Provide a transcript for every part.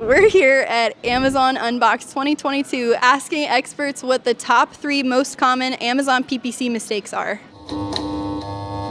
We're here at Amazon Unbox 2022 asking experts what the top 3 most common Amazon PPC mistakes are.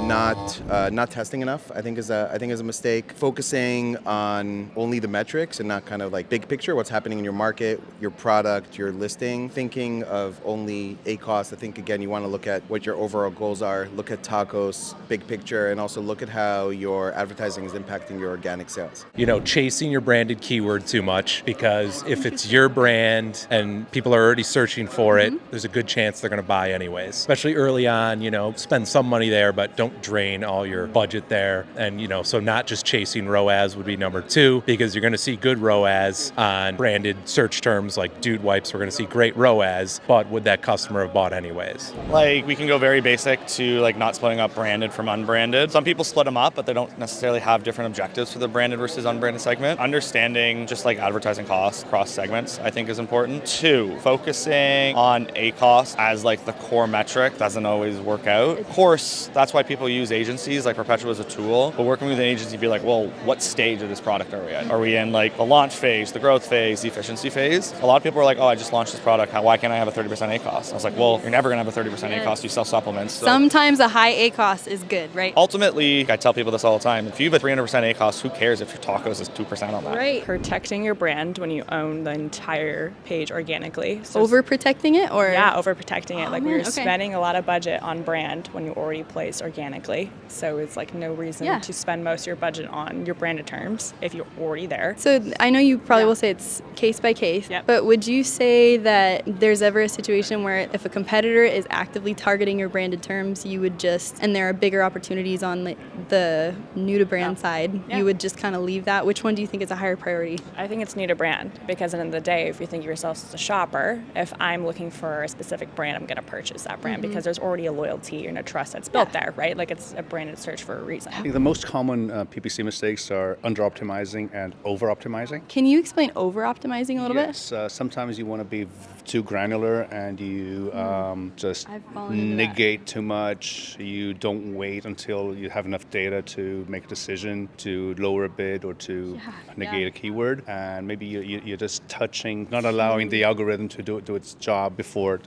Not testing enough, I think is a mistake. Focusing on only the metrics and not kind of like big picture, what's happening in your market, your product, your listing. Thinking of only ACOS, I think again you want to look at what your overall goals are, look at tacos, big picture, and also look at how your advertising is impacting your organic sales. Chasing your branded keyword too much, because if it's your brand and people are already searching for it, there's a good chance they're going to buy anyways. Especially early on, spend some money there, but don't drain all your budget there. And, so not just chasing ROAS would be number 2, because you're going to see good ROAS on branded search terms like dude wipes. We're going to see great ROAS, but would that customer have bought anyways? We can go very basic to not splitting up branded from unbranded. Some people split them up, but they don't necessarily have different objectives for the branded versus unbranded segment. Understanding just advertising costs across segments, I think is important. 2, focusing on ACOS as the core metric doesn't always work out. Of course, that's why people use agencies like Perpetual as a tool, but working with an agency, be well, what stage of this product are we at? Are we in the launch phase, the growth phase, the efficiency phase? A lot of people are oh, I just launched this product. Why can't I have a 30% ACOS? I was well, you're never going to have a 30% ACOS. You sell supplements. So. Sometimes a high ACOS is good, right? Ultimately, I tell people this all the time. If you have a 300% ACOS, who cares if your tacos is 2% on that? Right. Protecting your brand when you own the entire page organically. So overprotecting it, or? Yeah, overprotecting it. You're okay. spending a lot of budget on brand when you already place organically. So it's no reason to spend most of your budget on your branded terms if you're already there. So I know you probably will say it's case by case, but would you say that there's ever a situation where if a competitor is actively targeting your branded terms, you would just, and there are bigger opportunities on the new to brand side, you would just kind of leave that? Which one do you think is a higher priority? I think it's new to brand, because at the end of the day, if you think of yourself as a shopper, if I'm looking for a specific brand, I'm going to purchase that brand because there's already a loyalty and a trust that's built there, right? It's a branded search for a reason. I think the most common PPC mistakes are under-optimizing and over-optimizing. Can you explain over-optimizing a little bit? Yes, sometimes you want to be too granular and you just negate too much. You don't wait until you have enough data to make a decision to lower a bid or to negate a keyword. And maybe you're just touching, not allowing the algorithm to do its job before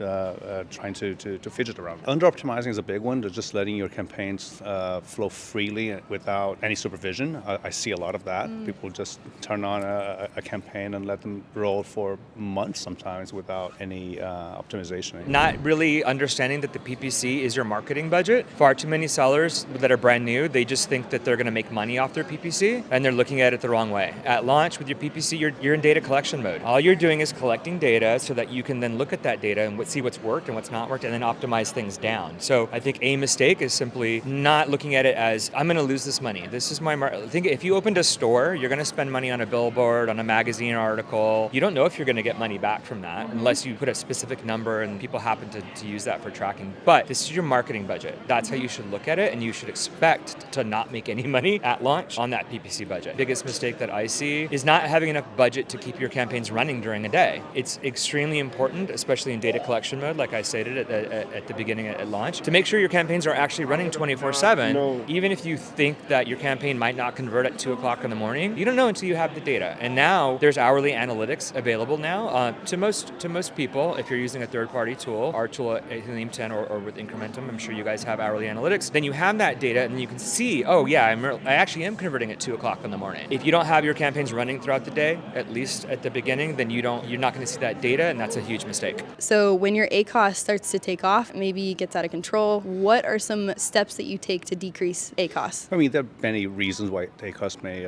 trying to fidget around. Under-optimizing is a big one. They're just letting your campaigns flow freely without any supervision. I see a lot of that. People just turn on a campaign and let them roll for months sometimes without any optimization. Not really understanding that the PPC is your marketing budget. Far too many sellers that are brand new, they just think that they're going to make money off their PPC, and they're looking at it the wrong way. At launch with your PPC, you're in data collection mode. All you're doing is collecting data so that you can then look at that data and see what's worked and what's not worked, and then optimize things down. So I think a mistake is simply not looking at it as, I'm going to lose this money. This is my market. I think if you opened a store, you're going to spend money on a billboard, on a magazine article. You don't know if you're going to get money back from that unless you put a specific number and people happen to use that for tracking. But this is your marketing budget. That's how you should look at it, and you should expect to not make any money at launch on that PPC budget. Biggest mistake that I see is not having enough budget to keep your campaigns running during a day. It's extremely important, especially in data collection mode, like I stated at the beginning at launch, to make sure your campaigns are actually running 24/7. Even if you think that your campaign might not convert at 2 o'clock in the morning, you don't know until you have the data. And now there's hourly analytics available now to most people. If you're using a third-party tool, our tool at Helium 10 or with Incrementum, I'm sure you guys have hourly analytics. Then you have that data, and you can see, oh yeah, I actually am converting at 2 o'clock in the morning. If you don't have your campaigns running throughout the day, at least at the beginning, then you're not going to see that data, and that's a huge mistake. So when your ACOS starts to take off, maybe it gets out of control, what are some steps that you take to decrease ACOS? I mean, there are many reasons why ACOS may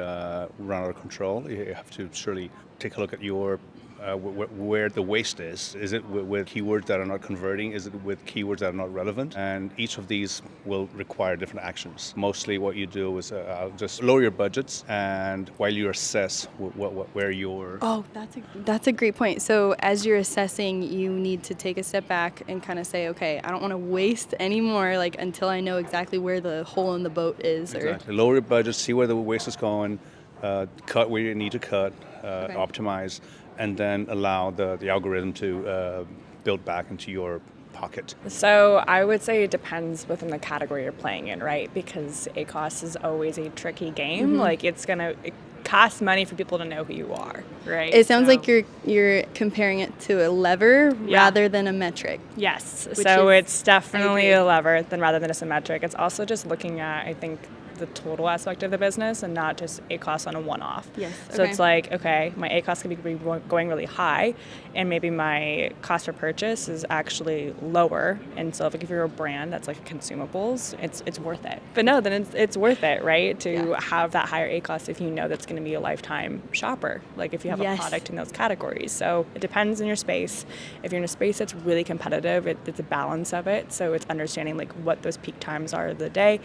run out of control. You have to surely take a look at your where the waste is. Is it with keywords that are not converting? Is it with keywords that are not relevant? And each of these will require different actions. Mostly what you do is just lower your budgets, and while you assess where you're... Oh, that's a great point. So as you're assessing, you need to take a step back and kind of say, okay, I don't want to waste any more until I know exactly where the hole in the boat is. Exactly. Lower your budget, see where the waste is going, cut where you need to cut, optimize, and then allow the algorithm to build back into your pocket. So I would say it depends within the category you're playing in, right? Because ACOS is always a tricky game. It's going to costs money for people to know who you are, right? It sounds like you're comparing it to a lever rather than a metric. Yes. So it's definitely a lever rather than a metric. It's also just looking at, I think, the total aspect of the business and not just ACOS on a one-off. Yes. So it's like, okay, my ACOS can be going really high, and maybe my cost per purchase is actually lower. And so if you're a brand that's like consumables, it's worth it. But no, then it's worth it, right? To have that higher ACOS if you know that's going to be a lifetime shopper. Like if you have a product in those categories. So it depends on your space. If you're in a space that's really competitive, it's a balance of it. So it's understanding like what those peak times are of the day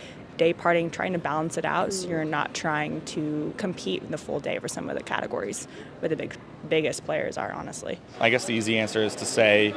parting, trying to balance it out so you're not trying to compete in the full day for some of the categories where the biggest players are, honestly. I guess the easy answer is to say,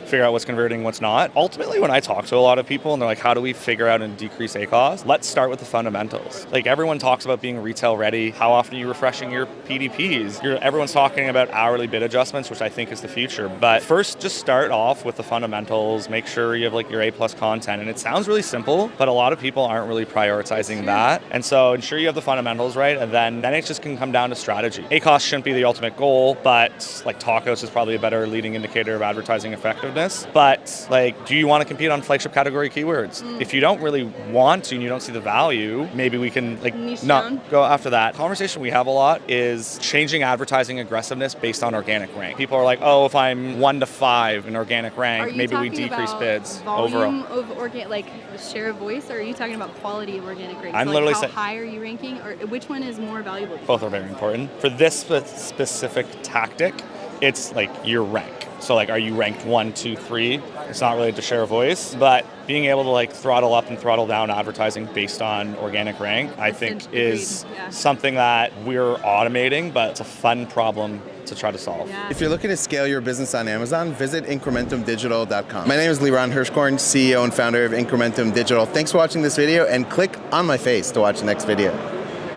figure out what's converting, what's not. Ultimately, when I talk to a lot of people and they're like, how do we figure out and decrease ACOS? Let's start with the fundamentals. Like everyone talks about being retail ready. How often are you refreshing your PDPs? Everyone's talking about hourly bid adjustments, which I think is the future. But first, just start off with the fundamentals. Make sure you have like your A+ content. And it sounds really simple, but a lot of people aren't really prioritizing that. And so ensure you have the fundamentals right, and then it just can come down to strategy. ACOS shouldn't be the ultimate goal, but like tacos is probably a better leading indicator of advertising effectiveness. But like, do you want to compete on flagship category keywords? If you don't really want to and you don't see the value, maybe we can like not go after that. Conversation we have a lot is changing advertising aggressiveness based on organic rank. People are like, oh, if I'm 1 to 5 in organic rank, maybe we decrease bids volume overall. Of like share of voice, or are you talking about quality of organic rank? I'm so literally how saying, high are you ranking, or which one is more valuable? Both are very important. For this specific tactic, it's like your rank. So like, are you ranked 1, 2, 3? It's not related to share of voice, but being able to like throttle up and throttle down advertising based on organic rank, I think is something that we're automating, but it's a fun problem to try to solve. If you're looking to scale your business on Amazon, visit incrementumdigital.com. My name is Liran Hirshkorn, CEO and founder of Incrementum Digital. Thanks for watching this video, and click on my face to watch the next video.